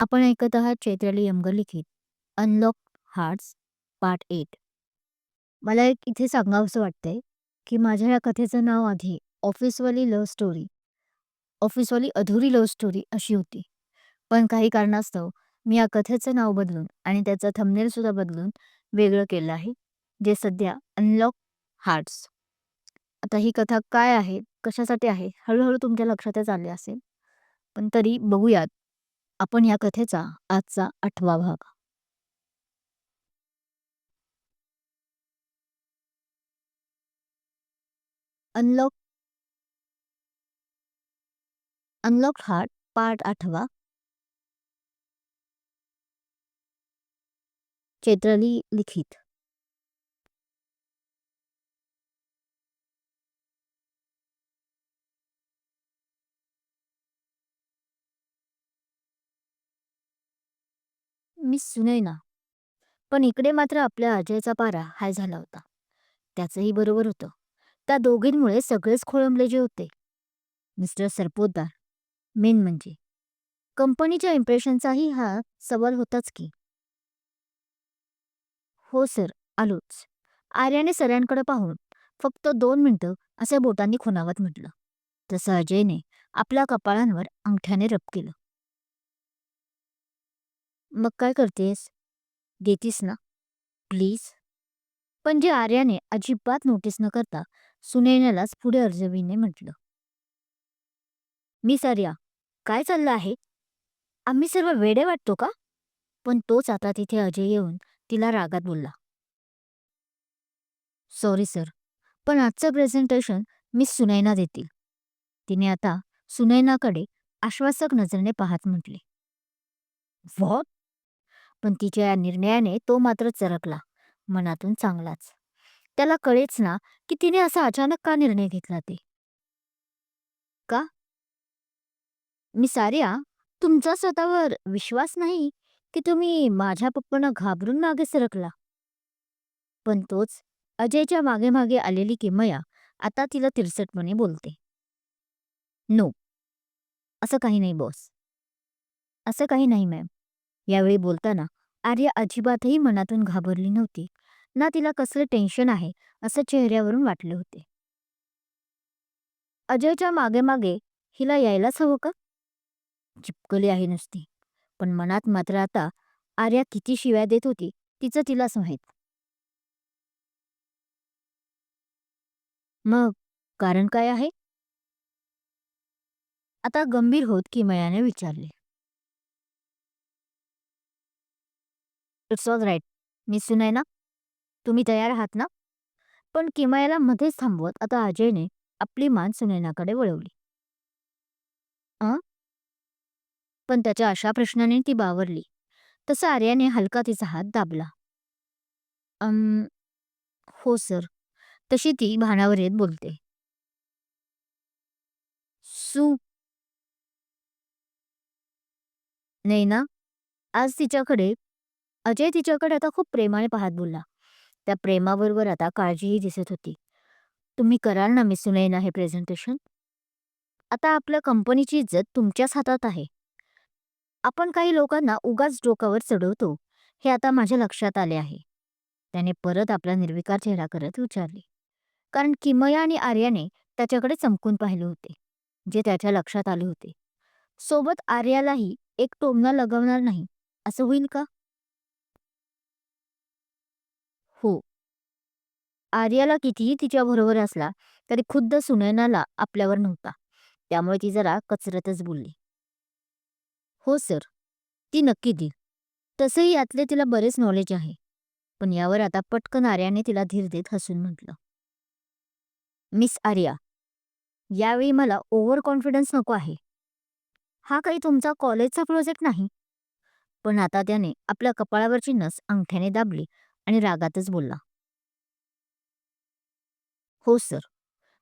आपण ऐकत आहात चैत्राली यमगर लिखित अनलॉक हार्ट्स पार्ट 8. मला एक इथे सांगावंसं वाटतंय की माझ्या या कथेचं नाव आधी ऑफिसवाली अधुरी लव्ह स्टोरी अशी होती. पण काही कारणास्तव मी या कथेचं नाव बदलून आणि त्याचं थंबनेल सुद्धा बदलून वेगळं केलं आहे, जे सध्या अनलॉक हार्ट्स. आता ही कथा काय आहे, कशासाठी आहे, हळूहळू तुमच्या लक्षातच आले असेल. पण तरी बघूयात आपण या कथेचा आजचा 8वा भाग. अनलॉक अनलॉक्ड हार्ट पार्ट 8वा. चैत्राली लिखित. मिस सुनैना. पण इकडे मात्र आपल्या अजयचा पारा हाय झाला होता. त्याचंही बरोबर होतं. त्या दोघींमुळे सगळेच खोळंबले जे होते. मिस्टर सरपोतदार मेन म्हणजे. कंपनीच्या इम्प्रेशनचाही हा सवाल होताच की. हो सर, आलोच. आर्याने सरांकडे पाहून फक्त 2 मिनिटं असे बोटांनी खुणावत म्हटलं. तसं अजयने आपल्या कपाळांवर अंगठ्याने रब केलं. मग काय करतेस? देतीस ना प्लीज. पण जे आर्याने अजिबात नोटीस न करता सुनैनालाच पुढे अर्जवीने म्हटलं. मिस आर्या, काय चाललं आहे? आम्ही सर्व वेडे वाटतो का? पण तोच आता तिथे अजय येऊन तिला रागात बोलला. सॉरी सर, पण आजचं प्रेझेंटेशन मिस सुनैना देतील. तिने आता सुनैनाकडे आश्वासक नजरेने पाहत म्हटले. व्हॉट? पण तिच्या या निर्णयाने तो मात्र चरकला, मनातून चांगलाच. त्याला कळेच ना की तिने असा अचानक का निर्णय घेतला ते. का? मिस आर्या, तुमचा स्वतःवर विश्वास नाही की तुम्ही माझ्या पप्पांना घाबरून मागे सरकला? पण तोच अजयच्या मागे मागे आलेली किमया आता तिला तिरसटपणे बोलते. नो, असं काही नाही बॉस. असं काही नाही मॅम. यावेळी बोलताना आर्या अजिबातही मनातून घाबरली नव्हती, ना तिला कसलं टेन्शन आहे असं चेहऱ्यावरून वाटले होते. अजयच्या मागे मागे हिला यायलाच हवं का? चिपकली आहे नुसती. पण मनात मात्र आता आर्या किती शिव्या देत होती तिचं तिलाच माहीत. मग कारण काय आहे? आता गंभीर होत किमयाने विचारले. It's all right miss Sunaina, तुम्ही तयार आहात ना? पण किमयाला मध्येच थांबवत आता अजयने आपली मान सुनैनाकडे वळवली. अं पण त्याच्या अशा प्रश्नाने ती बावरली. तसं आर्याने हलका तिचा हात दाबला. अम हो सर. तशी ती भानावर येत बोलते. सु नैना. आज तिच्याकडे अजय तिच्याकडे आता खूप प्रेमाने पाहत बोलला. त्या प्रेमाबरोबर आता काळजीही दिसत होती. तुम्ही कराल ना मिस सुनैना हे प्रेझेंटेशन? आता आपल्या कंपनीची इज्जत तुमच्याच हातात आहे. आपण काही लोकांना उगाच डोक्यावर चढवतो हे आता माझ्या लक्षात आले आहे. त्याने परत आपला निर्विकार चेहरा करत विचारले. कारण किमया आणि आर्याने त्याच्याकडे चमकून पाहिले होते, जे त्याच्या लक्षात आले होते. सोबत आर्यालाही एक टोमणा लगवणार नाही असं होईल का? हो. आर्याला कितीही तिच्याबरोबर असला तरी खुद्द सुनैनाला आपल्यावर नव्हता. त्यामुळे ती जरा कचरतच बोलली. हो सर, ती नक्की देईल. तसंही यातले तिला बरेच नॉलेज आहे. पण यावर आता पटकन आर्याने तिला धीर देत हसून म्हटलं. मिस आर्या, यावेळी मला ओव्हर कॉन्फिडन्स नको आहे. हा काही तुमचा कॉलेजचा प्रोजेक्ट नाही. पण आता त्याने आपल्या कपाळावरची नस अंगठ्याने दाबली आणि रागातच बोलला. हो सर,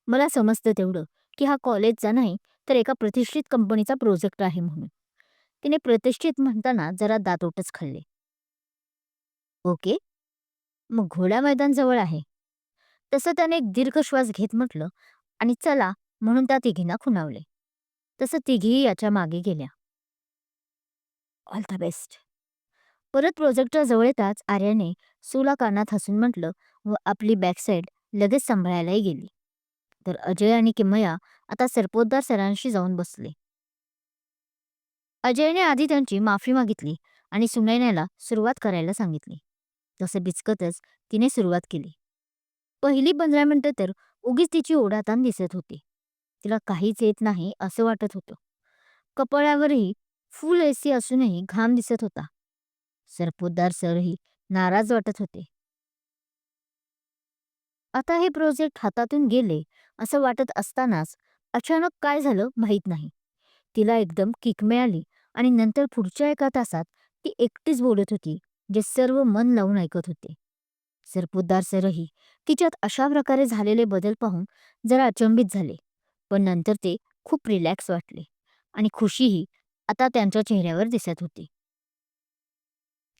मला समजतं तेवढं की हा कॉलेजचा नाही तर एका प्रतिष्ठित कंपनीचा प्रोजेक्ट आहे म्हणून. तिने प्रतिष्ठित म्हणताना जरा दातोटच खाल्ले. ओके, मग घोडा मैदान जवळ आहे. तसं त्याने एक दीर्घ श्वास घेत म्हटलं आणि चला म्हणून त्या तिघींना खुणावले. तसं तिघीही याच्या मागे गेल्या. All the best. परत प्रोजेक्टर जवळ येताच आर्याने सूला कानात हसून म्हटलं व आपली बॅकसाईड लगेच सांभाळायलाही गेली. तर अजय आणि किमया आता सरपोतदार सरांशी जाऊन बसले. अजयने आधी त्यांची माफी मागितली आणि सुनैनाला सुरुवात करायला सांगितली. तसे बिचकतच तिने सुरुवात केली. पहिली 15 मिनिटं तर उगीच तिची ओढाताण दिसत होती. तिला काहीच येत नाही असं वाटत होतं. कपाळावरही फुल एसी असूनही घाम दिसत होता. सरपोतदार सरही नाराज वाटत होते. आता हे प्रोजेक्ट हातातून गेले असं वाटत असतानाच अचानक काय झालं माहीत नाही. तिला एकदम किक मिळाली आणि नंतर पुढच्या एका तासात ती एकटीच बोलत होती, जे सर्व मन लावून ऐकत होते. सरपोतदार सरही तिच्यात अशा प्रकारे झालेले बदल पाहून जरा अचंबित झाले. पण नंतर ते खूप रिलॅक्स वाटले आणि खुशीही आता त्यांच्या चेहऱ्यावर दिसत होती.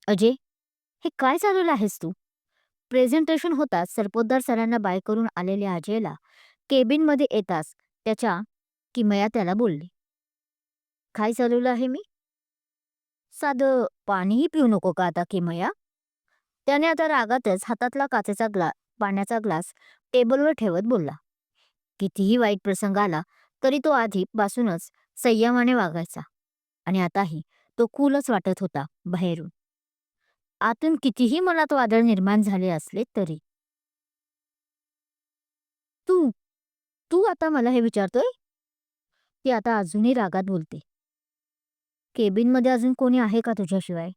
अजय, हे काय चालवलं आहेस तू? प्रेझेंटेशन होताच सरपोतदार सरांना बाय करून आलेल्या अजयला केबिनमध्ये येताच त्याच्या किमया त्याला बोलली. काय चालवलं आहे मी? साधं पाणीही पिऊ नको का आता किमया? त्याने आता रागातच हातातला काचेचा पाण्याचा ग्लास टेबलवर ठेवत बोलला. कितीही वाईट प्रसंग आला तरी तो आधीपासूनच संयमाने वागायचा आणि आताही तो कूलच वाटत होता बाहेरून. आतून कितीही मनात वादळ निर्माण झाले असले तरी. तू तू आता मला हे विचारतोय? ती आता अजूनही रागात बोलते. केबिनमध्ये अजून कोणी आहे का तुझ्याशिवाय?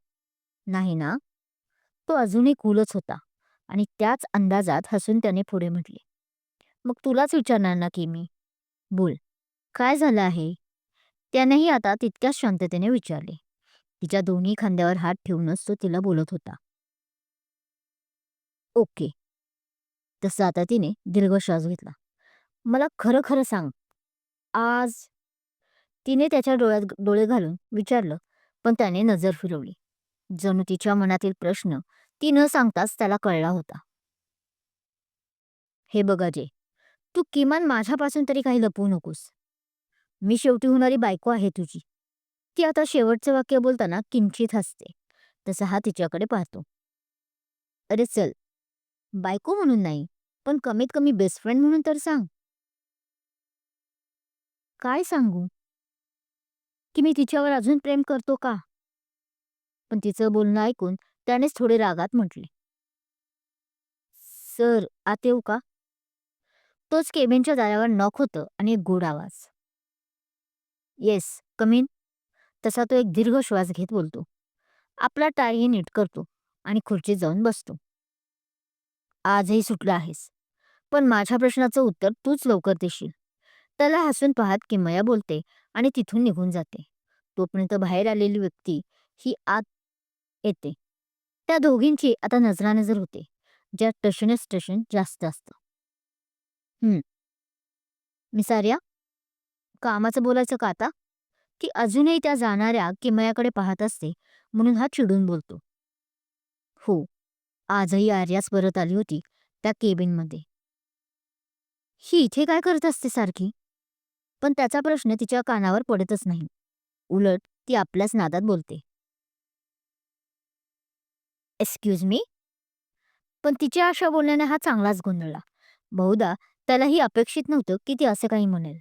नाही ना? तो अजूनही कूलच होता आणि त्याच अंदाजात हसून त्याने पुढे म्हटले. मग तुलाच विचारणार ना की मी. बोल, काय झालं आहे? त्यानेही आता तितक्याच शांततेने विचारले. तिच्या दोन्ही खांद्यावर हात ठेवूनच तो तिला बोलत होता. ओके. तसं आता तिने दीर्घ श्वास घेतला. मला खरं खरं सांग, आज तिने त्याच्या डोळ्यात डोळे घालून विचारलं, पण त्याने नजर फिरवली. जणू तिच्या मनातील प्रश्न ती न सांगताच त्याला कळला होता. हे बघ अजय, तू किमान माझ्यापासून तरी काही लपवू नकोस. मी शेवटी होणारी बायको आहे तुझी. ती आता शेवटचं वाक्य बोलताना किंचित हसते. तसा हा तिच्याकडे पाहतो. अरे चल, बायको म्हणून नाही, पण कमीत कमी बेस्ट फ्रेंड म्हणून तर सांग. काय सांगू? की मी तिच्यावर अजून प्रेम करतो का? पण तिचं बोलणं ऐकून त्यानेच थोडे रागात म्हटले. सर, आत येऊ का? तोच केबिनच्या दारावर नॉक होतं आणि एक गोड आवाज. Yes, come in. तसा तो एक दीर्घ श्वास घेत बोलतो. आपला टायही नीट करतो आणि खुर्चीत जाऊन बसतो. आजही सुटला आहेस, पण माझ्या प्रश्नाचं उत्तर तूच लवकर देशील. त्याला हसून पाहत किमया बोलते आणि तिथून निघून जाते. तोपर्यंत बाहेर आलेली व्यक्ती ही आत येते. त्या दोघींची आता नजरानजर होते, ज्यात टशनच टशन जास्त असतं. हं, मिस आर्या, कामाचं बोलायचं का आता? ती अजूनही त्या जाणाऱ्या किमयाकडे पाहत असते म्हणून हा चिडून बोलतो. हो, आजही आर्याच परत आली होती त्या केबिनमध्ये. ही इथे काय करत असते सारखी? पण त्याचा प्रश्न तिच्या कानावर पडतच नाही. उलट ती आपल्याच नादात बोलते. Excuse me? पण तिच्या अशा बोलण्याने हा चांगलाच गोंधळला. बहुधा त्यालाही अपेक्षित नव्हतं की ती असे काही म्हणेल.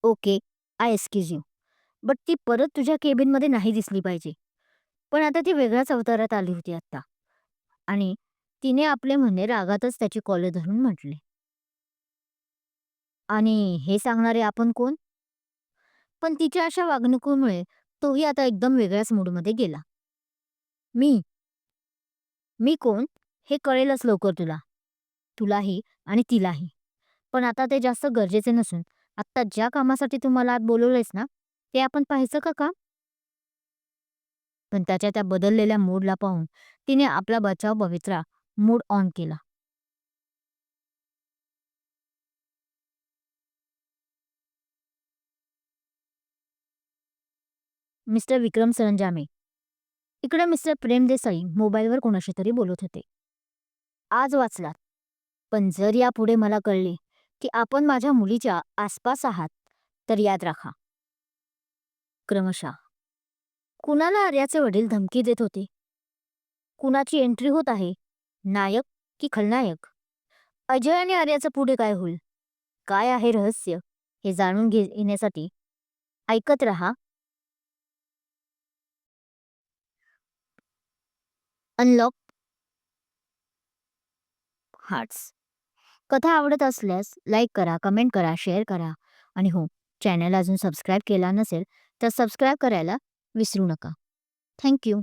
Okay, I excuse you. But ती परत तुझ्या केबिनमध्ये नाही दिसली पाहिजे. पण आता ती वेगळ्याच अवतारात आली होती आत्ता. आणि तिने आपले म्हणणे रागातच त्याची कॉलर धरून म्हटले. आणि हे सांगणारे आपण कोण? पण तिच्या अशा वागणुकीमुळे तोही आता एकदम वेगळ्याच मूडमध्ये गेला. मी मी कोण हे कळेलच लवकर तुला. तुलाही आणि तिलाही. पण आता ते जास्त गरजेचे नसून आत्ता ज्या कामासाठी तू मला आत बोलवलंयस ना, ते आपण पाहायचं का काम? पण त्याच्या त्या बदललेल्या मूडला पाहून तिने आपला बचाव पवित्रा मूड ऑन केला. मिस्टर विक्रम सरंजामे. इकडे मिस्टर प्रेम देसाई मोबाईलवर कोणाशी तरी बोलत होते. आज वाचलात. पण जर यापुढे मला कळले की आपण माझ्या मुलीच्या आसपास आहात तर याद राखा. क्रमशः कुणाला आर्याचे वडील धमकी देत होते? कुणाची एंट्री होत आहे? नायक की खलनायक? अजय आणि आर्याचं पुढे काय होईल? काय आहे रहस्य? हे जाणून घेण्यासाठी ऐकत रहा अनलॉक हार्ट्स. कथा आवडत असल्यास लाईक करा, कमेंट करा, शेअर करा आणि हो, चॅनल अजून सबस्क्राईब केला नसेल तर सबस्क्राईब करायला विसरू नका. थँक्यू.